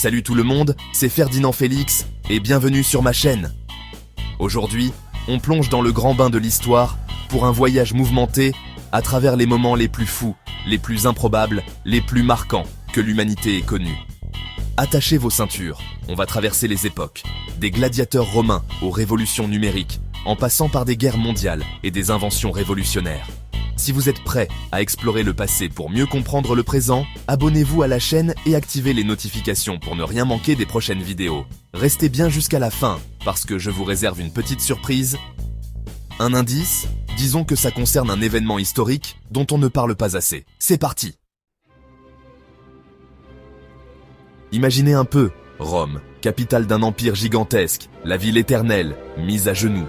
Salut tout le monde, c'est Ferdinand Félix et bienvenue sur ma chaîne. Aujourd'hui, on plonge dans le grand bain de l'histoire pour un voyage mouvementé à travers les moments les plus fous, les plus improbables, les plus marquants que l'humanité ait connus. Attachez vos ceintures, on va traverser les époques, des gladiateurs romains aux révolutions numériques, en passant par des guerres mondiales et des inventions révolutionnaires. Si vous êtes prêts à explorer le passé pour mieux comprendre le présent, abonnez-vous à la chaîne et activez les notifications pour ne rien manquer des prochaines vidéos. Restez bien jusqu'à la fin, parce que je vous réserve une petite surprise. Un indice, disons que ça concerne un événement historique dont on ne parle pas assez. C'est parti! Imaginez un peu, Rome, capitale d'un empire gigantesque, la ville éternelle, mise à genoux.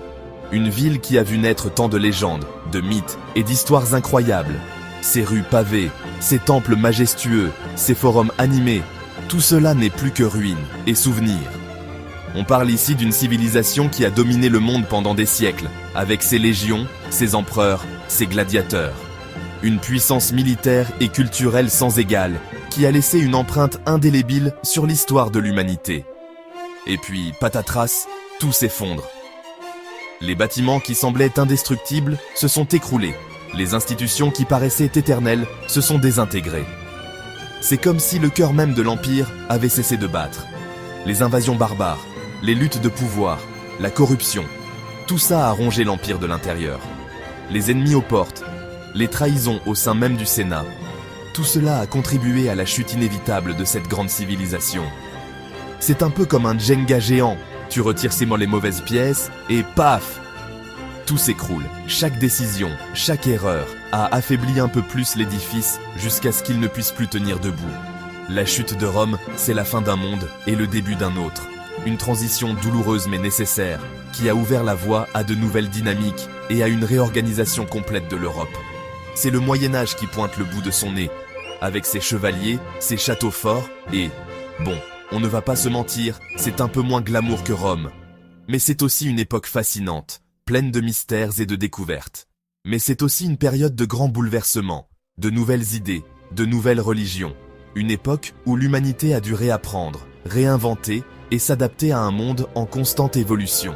Une ville qui a vu naître tant de légendes, de mythes et d'histoires incroyables. Ses rues pavées, ses temples majestueux, ses forums animés, tout cela n'est plus que ruines et souvenirs. On parle ici d'une civilisation qui a dominé le monde pendant des siècles, avec ses légions, ses empereurs, ses gladiateurs. Une puissance militaire et culturelle sans égale, qui a laissé une empreinte indélébile sur l'histoire de l'humanité. Et puis, patatras, tout s'effondre. Les bâtiments qui semblaient indestructibles se sont écroulés. Les institutions qui paraissaient éternelles se sont désintégrées. C'est comme si le cœur même de l'Empire avait cessé de battre. Les invasions barbares, les luttes de pouvoir, la corruption, tout ça a rongé l'Empire de l'intérieur. Les ennemis aux portes, les trahisons au sein même du Sénat, tout cela a contribué à la chute inévitable de cette grande civilisation. C'est un peu comme un Jenga géant. Tu retires seulement les mauvaises pièces et paf! Tout s'écroule. Chaque décision, chaque erreur a affaibli un peu plus l'édifice jusqu'à ce qu'il ne puisse plus tenir debout. La chute de Rome, c'est la fin d'un monde et le début d'un autre. Une transition douloureuse mais nécessaire qui a ouvert la voie à de nouvelles dynamiques et à une réorganisation complète de l'Europe. C'est le Moyen-Âge qui pointe le bout de son nez, avec ses chevaliers, ses châteaux forts et... bon, on ne va pas se mentir, c'est un peu moins glamour que Rome. Mais c'est aussi une époque fascinante, pleine de mystères et de découvertes. Mais c'est aussi une période de grands bouleversements, de nouvelles idées, de nouvelles religions. Une époque où l'humanité a dû réapprendre, réinventer et s'adapter à un monde en constante évolution.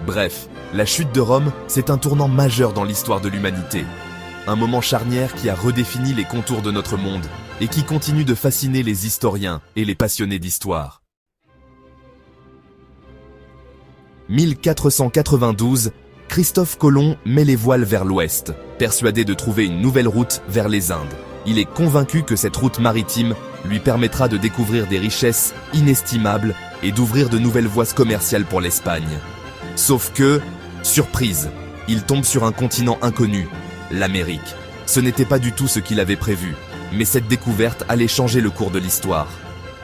Bref, la chute de Rome, c'est un tournant majeur dans l'histoire de l'humanité. Un moment charnière qui a redéfini les contours de notre monde et qui continue de fasciner les historiens et les passionnés d'histoire. 1492, Christophe Colomb met les voiles vers l'ouest, persuadé de trouver une nouvelle route vers les Indes. Il est convaincu que cette route maritime lui permettra de découvrir des richesses inestimables et d'ouvrir de nouvelles voies commerciales pour l'Espagne. Sauf que, surprise, il tombe sur un continent inconnu, l'Amérique. Ce n'était pas du tout ce qu'il avait prévu. Mais cette découverte allait changer le cours de l'histoire.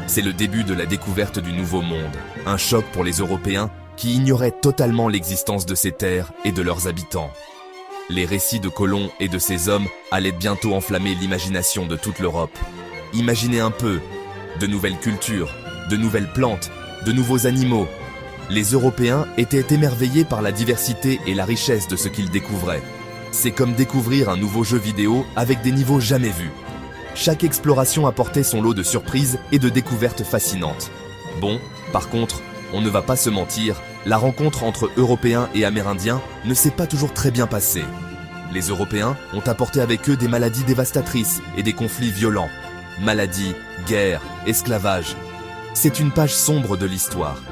C'est le début de la découverte du Nouveau Monde, un choc pour les Européens qui ignoraient totalement l'existence de ces terres et de leurs habitants. Les récits de Colomb et de ses hommes allaient bientôt enflammer l'imagination de toute l'Europe. Imaginez un peu, de nouvelles cultures, de nouvelles plantes, de nouveaux animaux. Les Européens étaient émerveillés par la diversité et la richesse de ce qu'ils découvraient. C'est comme découvrir un nouveau jeu vidéo avec des niveaux jamais vus. Chaque exploration apportait son lot de surprises et de découvertes fascinantes. Bon, par contre, on ne va pas se mentir, la rencontre entre Européens et Amérindiens ne s'est pas toujours très bien passée. Les Européens ont apporté avec eux des maladies dévastatrices et des conflits violents. Maladies, guerres, esclavage. C'est une page sombre de l'histoire.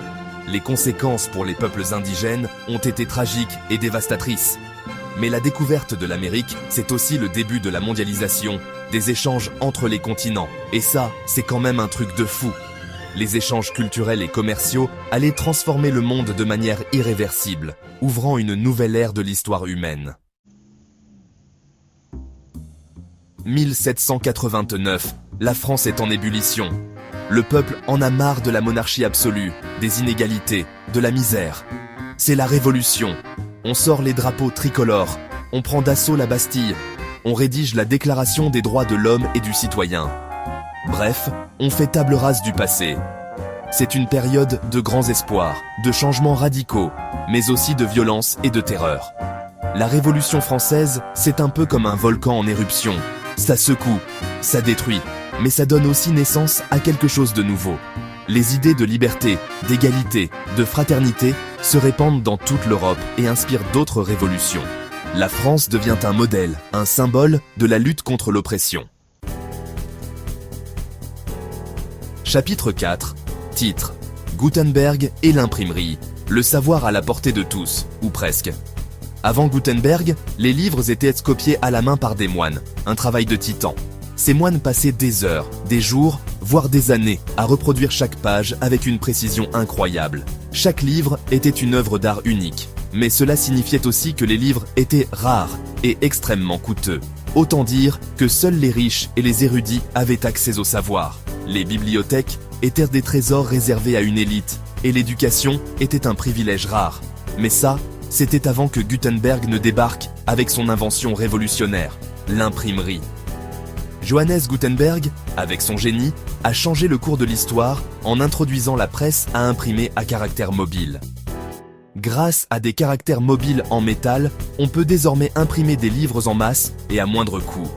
Les conséquences pour les peuples indigènes ont été tragiques et dévastatrices. Mais la découverte de l'Amérique, c'est aussi le début de la mondialisation, des échanges entre les continents. Et ça, c'est quand même un truc de fou. Les échanges culturels et commerciaux allaient transformer le monde de manière irréversible, ouvrant une nouvelle ère de l'histoire humaine. 1789, la France est en ébullition. Le peuple en a marre de la monarchie absolue, des inégalités, de la misère. C'est la révolution. On sort les drapeaux tricolores, on prend d'assaut la Bastille, on rédige la Déclaration des droits de l'homme et du citoyen. Bref, on fait table rase du passé. C'est une période de grands espoirs, de changements radicaux, mais aussi de violence et de terreur. La Révolution française, c'est un peu comme un volcan en éruption. Ça secoue, ça détruit, mais ça donne aussi naissance à quelque chose de nouveau. Les idées de liberté, d'égalité, de fraternité se répandent dans toute l'Europe et inspirent d'autres révolutions. La France devient un modèle, un symbole de la lutte contre l'oppression. Chapitre 4. Titre: Gutenberg et l'imprimerie. Le savoir à la portée de tous, ou presque. Avant Gutenberg, les livres étaient copiés à la main par des moines, un travail de titan. Ces moines passaient des heures, des jours, voire des années à reproduire chaque page avec une précision incroyable. Chaque livre était une œuvre d'art unique, mais cela signifiait aussi que les livres étaient rares et extrêmement coûteux. Autant dire que seuls les riches et les érudits avaient accès au savoir. Les bibliothèques étaient des trésors réservés à une élite, et l'éducation était un privilège rare. Mais ça, c'était avant que Gutenberg ne débarque avec son invention révolutionnaire, l'imprimerie. Johannes Gutenberg, avec son génie, a changé le cours de l'histoire en introduisant la presse à imprimer à caractère mobile. Grâce à des caractères mobiles en métal, on peut désormais imprimer des livres en masse et à moindre coût.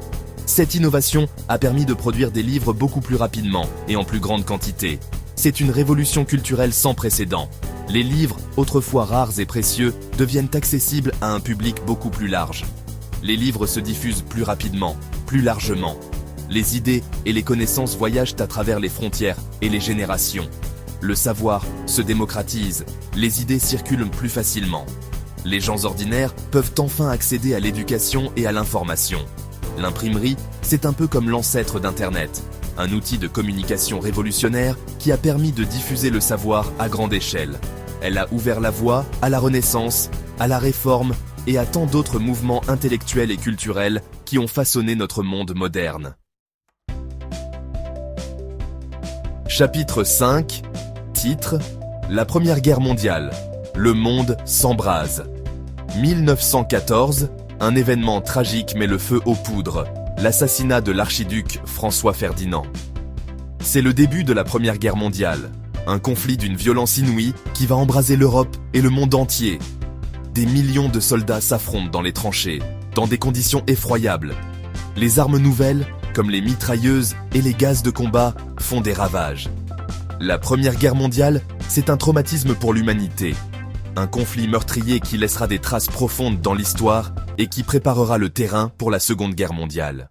Cette innovation a permis de produire des livres beaucoup plus rapidement et en plus grande quantité. C'est une révolution culturelle sans précédent. Les livres, autrefois rares et précieux, deviennent accessibles à un public beaucoup plus large. Les livres se diffusent plus rapidement, plus largement. Les idées et les connaissances voyagent à travers les frontières et les générations. Le savoir se démocratise, les idées circulent plus facilement. Les gens ordinaires peuvent enfin accéder à l'éducation et à l'information. L'imprimerie, c'est un peu comme l'ancêtre d'Internet, un outil de communication révolutionnaire qui a permis de diffuser le savoir à grande échelle. Elle a ouvert la voie à la Renaissance, à la Réforme et à tant d'autres mouvements intellectuels et culturels qui ont façonné notre monde moderne. Chapitre 5. Titre: La Première Guerre mondiale. Le monde s'embrase. 1914, un événement tragique met le feu aux poudres, l'assassinat de l'archiduc François Ferdinand. C'est le début de la Première Guerre mondiale, un conflit d'une violence inouïe qui va embraser l'Europe et le monde entier. Des millions de soldats s'affrontent dans les tranchées, dans des conditions effroyables. Les armes nouvelles, comme les mitrailleuses et les gaz de combat, font des ravages. La Première Guerre mondiale, c'est un traumatisme pour l'humanité. Un conflit meurtrier qui laissera des traces profondes dans l'histoire et qui préparera le terrain pour la Seconde Guerre mondiale.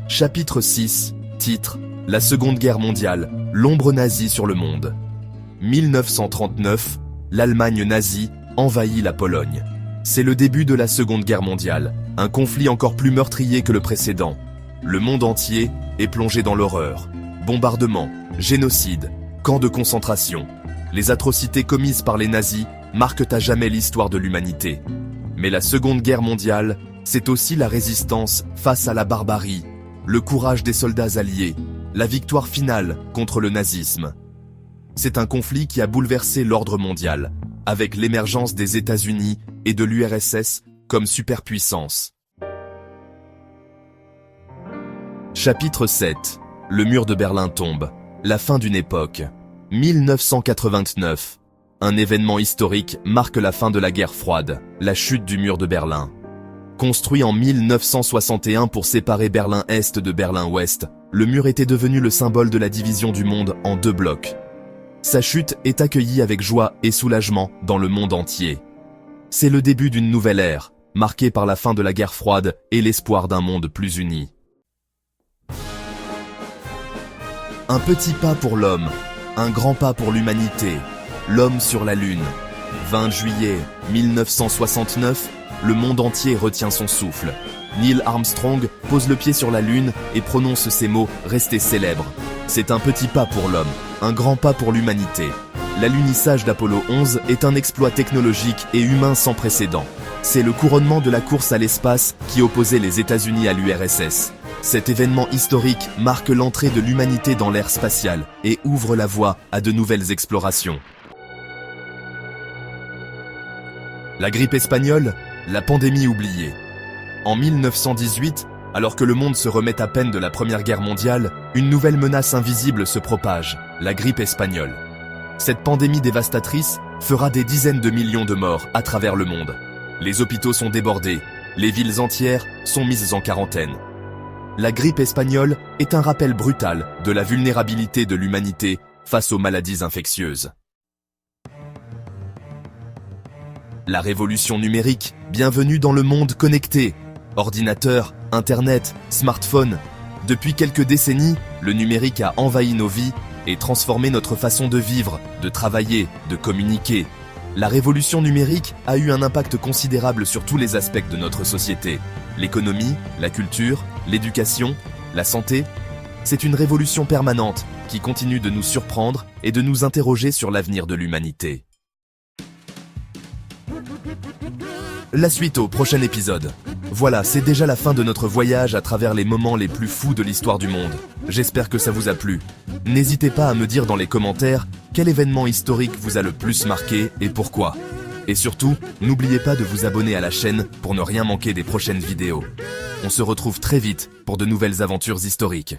Chapitre 6. Titre: La Seconde Guerre mondiale. L'ombre nazie sur le monde. 1939, l'Allemagne nazie envahit la Pologne. C'est le début de la Seconde Guerre mondiale, un conflit encore plus meurtrier que le précédent. Le monde entier est plongé dans l'horreur. Bombardements, génocides, camps de concentration. Les atrocités commises par les nazis marquent à jamais l'histoire de l'humanité. Mais la Seconde Guerre mondiale, c'est aussi la résistance face à la barbarie, le courage des soldats alliés, la victoire finale contre le nazisme. C'est un conflit qui a bouleversé l'ordre mondial, avec l'émergence des États-Unis et de l'URSS comme superpuissance. Chapitre 7. Le mur de Berlin tombe. La fin d'une époque. 1989. Un événement historique marque la fin de la guerre froide, la chute du mur de Berlin. Construit en 1961 pour séparer Berlin-Est de Berlin-Ouest, le mur était devenu le symbole de la division du monde en deux blocs. Sa chute est accueillie avec joie et soulagement dans le monde entier. C'est le début d'une nouvelle ère, marquée par la fin de la guerre froide et l'espoir d'un monde plus uni. Un petit pas pour l'homme, un grand pas pour l'humanité. L'homme sur la Lune. 20 juillet 1969, le monde entier retient son souffle. Neil Armstrong pose le pied sur la Lune et prononce ces mots restés célèbres. C'est un petit pas pour l'homme, un grand pas pour l'humanité. L'alunissage d'Apollo 11 est un exploit technologique et humain sans précédent. C'est le couronnement de la course à l'espace qui opposait les États-Unis à l'URSS. Cet événement historique marque l'entrée de l'humanité dans l'ère spatiale et ouvre la voie à de nouvelles explorations. La grippe espagnole, la pandémie oubliée. En 1918, alors que le monde se remet à peine de la Première Guerre mondiale, une nouvelle menace invisible se propage, la grippe espagnole. Cette pandémie dévastatrice fera des dizaines de millions de morts à travers le monde. Les hôpitaux sont débordés, les villes entières sont mises en quarantaine. La grippe espagnole est un rappel brutal de la vulnérabilité de l'humanité face aux maladies infectieuses. La révolution numérique, bienvenue dans le monde connecté. Ordinateur, Internet, smartphone. Depuis quelques décennies, le numérique a envahi nos vies et transformé notre façon de vivre, de travailler, de communiquer. La révolution numérique a eu un impact considérable sur tous les aspects de notre société. L'économie, la culture, l'éducation, la santé. C'est une révolution permanente qui continue de nous surprendre et de nous interroger sur l'avenir de l'humanité. La suite au prochain épisode. Voilà, c'est déjà la fin de notre voyage à travers les moments les plus fous de l'histoire du monde. J'espère que ça vous a plu. N'hésitez pas à me dire dans les commentaires quel événement historique vous a le plus marqué et pourquoi. Et surtout, n'oubliez pas de vous abonner à la chaîne pour ne rien manquer des prochaines vidéos. On se retrouve très vite pour de nouvelles aventures historiques.